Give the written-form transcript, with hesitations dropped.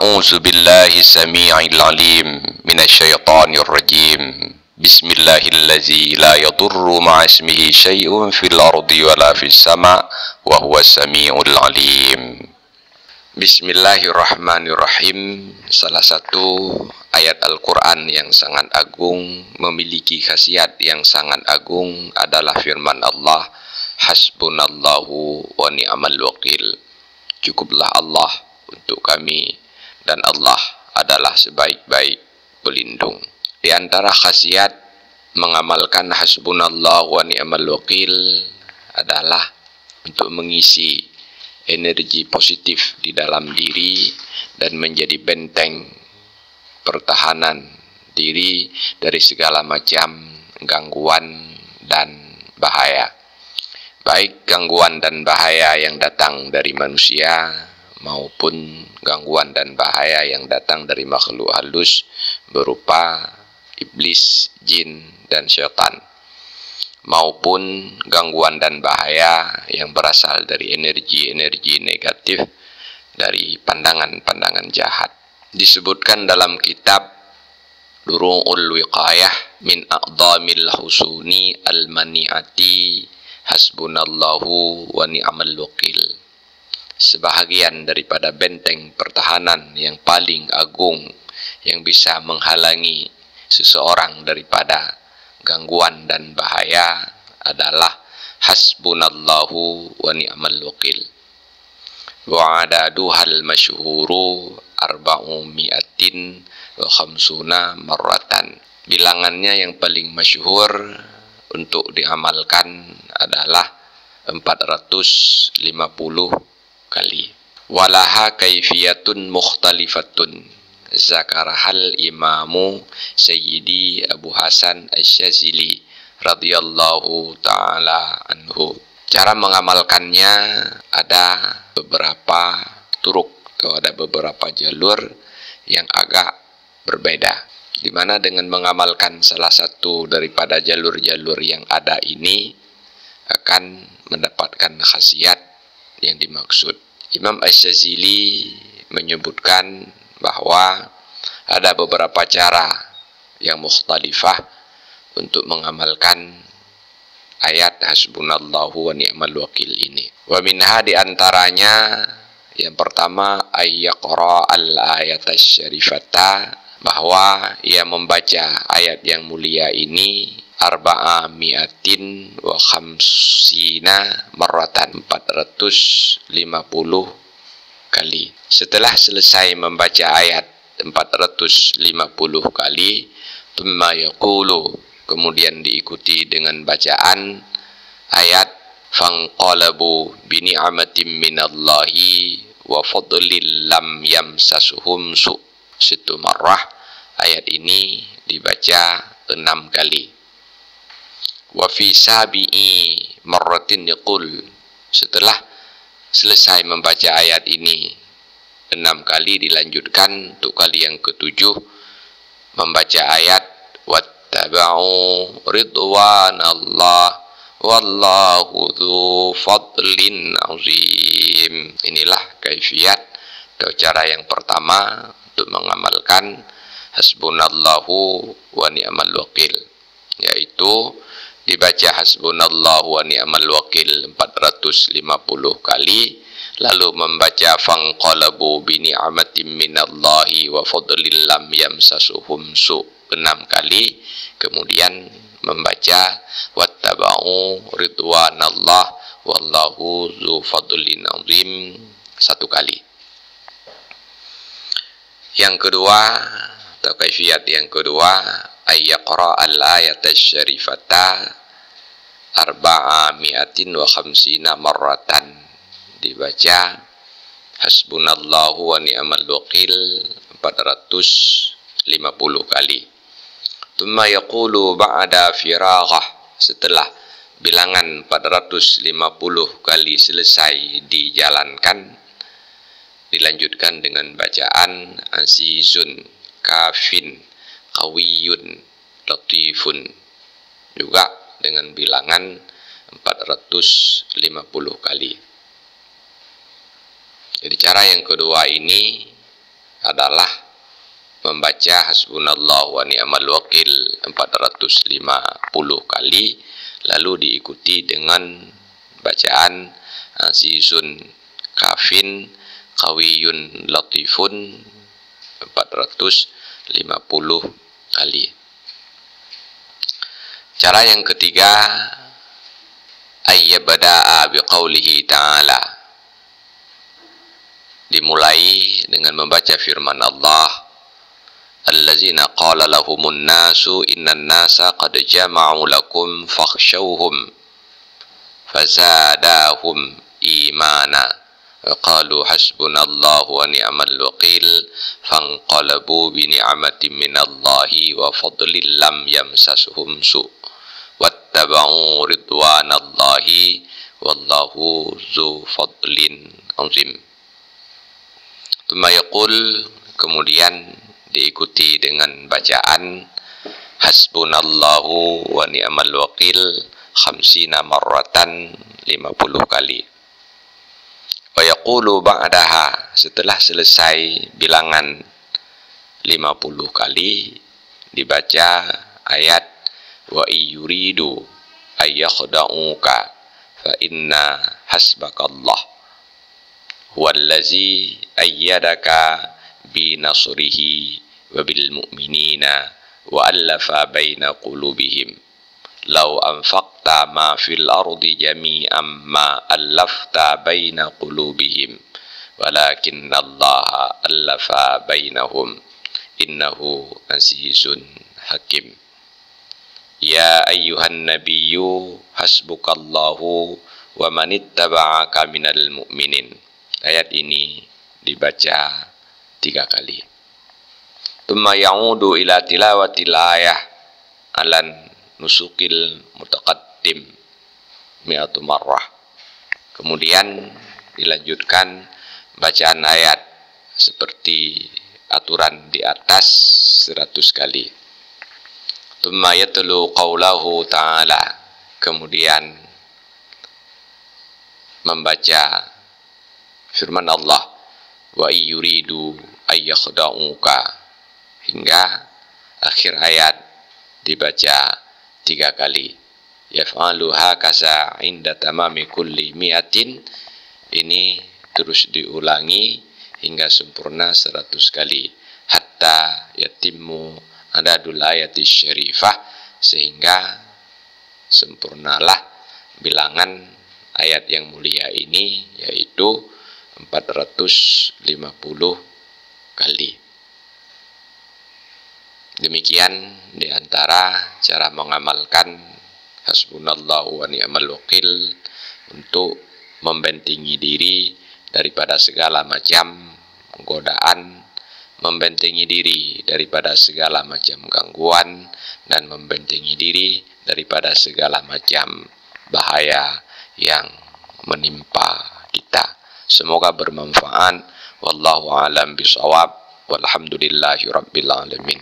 أعوذ بالله السميع العليم من الشيطان الرجيم بسم الله الذي لا يضر مع اسمه شيء في الأرض ولا في السماء وهو السميع العليم. Bismillahirrahmanirrahim. Salah satu ayat Al-Quran yang sangat agung, memiliki khasiat yang sangat agung adalah firman Allah, Hasbunallahu wa ni'mal wakil. Cukuplah Allah untuk kami, dan Allah adalah sebaik-baik pelindung. Di antara khasiat mengamalkan hasbunallah wa ni'mal wakil adalah untuk mengisi energi positif di dalam diri dan menjadi benteng pertahanan diri dari segala macam gangguan dan bahaya. Baik gangguan dan bahaya yang datang dari manusia maupun gangguan dan bahaya yang datang dari makhluk halus berupa iblis, jin, dan syaitan, maupun gangguan dan bahaya yang berasal dari energi-energi negatif dari pandangan-pandangan jahat. Disebutkan dalam kitab Duru'ul Wiqayah min a'dhamil husuni al-mani'ati hasbunallahu wa ni'mal wakil. Sebahagian daripada benteng pertahanan yang paling agung yang bisa menghalangi seseorang daripada gangguan dan bahaya adalah hasbunallahu wa ni'mal wakil. Wa adaduhal masyhuru arba'u mi'atin wa khamsuna marratan. Bilangannya yang paling masyhur untuk diamalkan adalah 450 kali. Walaha kaifiyatun mukhtalifatun zakarahal imamu Sayyidi Abu Hasan Asy-Syadzili radhiyallahu ta'ala anhu. Cara mengamalkannya ada beberapa turuk atau ada beberapa jalur yang agak berbeda, di mana dengan mengamalkan salah satu daripada jalur-jalur yang ada ini akan mendapatkan khasiat yang dimaksud. Imam Asy-Syadzili menyebutkan bahwa ada beberapa cara yang mukhtalifah untuk mengamalkan ayat hasbunallahu wa ni'mal wakil ini. Wa minha, di antaranya yang pertama ayyaqra al-ayat asy-syarifata, bahwa ia membaca ayat yang mulia ini arba'a mi'atin wa khamsina marratan, 450 kali. Setelah selesai membaca ayat 450 kali, thumma yaqulu, kemudian diikuti dengan bacaan ayat fanqalabu bi ni'matin minallahi wa fadlil lam yamsasuhum su. Situ marrah. Ayat ini dibaca 6 kali. Wa fi sabi'i marratin yaqul, setelah selesai membaca ayat ini 6 kali, dilanjutkan untuk kali yang ketujuh membaca ayat wattaba'u ridwanallah wallahu dzu fadlin azim. Inilah kaifiat atau cara yang pertama untuk mengamalkan hasbunallahu wa ni'mal wakil, yaitu dibaca hasbunallahu wa ni'mal wakil 450 kali, lalu membaca fanqalabu bi ni'matin minallahi wa fadlil lam yamsasuhum su 6 kali, kemudian membaca wattaba'u ridwanallah wallahu dzu fadlin azim 1 kali. Yang kedua atau kaifiat yang kedua ayyaqra al-ayat asy-syarifata arba'a mi'atin wa khamsina marratan, dibaca hasbunallahu wa ni'mal wakil 450 kali. Tsumma yaqulu ba'da firaghah, setelah bilangan 450 kali selesai dijalankan, dilanjutkan dengan bacaan azizun kafin qawiyun latifun, juga dengan bilangan 450 kali. Jadi cara yang kedua ini adalah membaca hasbunallahu wa ni'mal wakil 450 kali, lalu diikuti dengan bacaan azizun kafin qawiyun latifun 450 kali. Cara yang ketiga, ayyabda'a biqaulihi ta'ala, dimulai dengan membaca firman Allah, allazina qala lahumun nasu innan nasa qad jama'u lakum fakhshawhum fazadahum imana qalu hasbunallahu wa ni'mal wakil fanqalabu bi ni'matin minallahi wa fadlin lam yamsasuhum su' wattaba'u ridwanallahi wallahu zu fadlin azim. Tsumma yaqul, kemudian diikuti dengan bacaan hasbunallahu wa ni'mal wakil 50 marratan 50 kali. Wa yaqulu ba'daha, setelah selesai bilangan 50 kali dibaca ayat wa iyuridu ayyakhda'uka fa inna hasbakallah huwallazi ayyadaka bi nasrihi wa bil mu'minina wa allafa baina qulubihim law anfaqta ma fil ardi jami'an ma allafta baina qulubihim walakinna Allah allafa bainahum innahu azizun hakim. Ya ayyuhan nabiyyu hasbukallahu wa manittaba'aka minal mu'minin. Ayat ini dibaca 3 kali. Tsumma ya'udu ila tilawatil ayah alan nusukil mutaqaddim mi'atu marrah. Kemudian dilanjutkan bacaan ayat seperti aturan di atas 100 kali. Tsumma yatlu qawlahu ta'ala, kemudian membaca firman Allah wa yuridu ayyakhda'uka hingga akhir ayat dibaca 3 kali. Yaf'alu hakaza inda tamami kulli mi'atin, ini terus diulangi hingga sempurna 100 kali, hatta yatimmu adadul ayati syarifah, sehingga sempurnalah bilangan ayat yang mulia ini, yaitu 450 kali. Demikian diantara cara mengamalkan hasbunallahu wa ni'mal wakil untuk membentengi diri daripada segala macam godaan, membentengi diri daripada segala macam gangguan, dan membentengi diri daripada segala macam bahaya yang menimpa kita. Semoga bermanfaat. Wallahu a'lam bishawab. Walhamdulillahi rabbil alamin.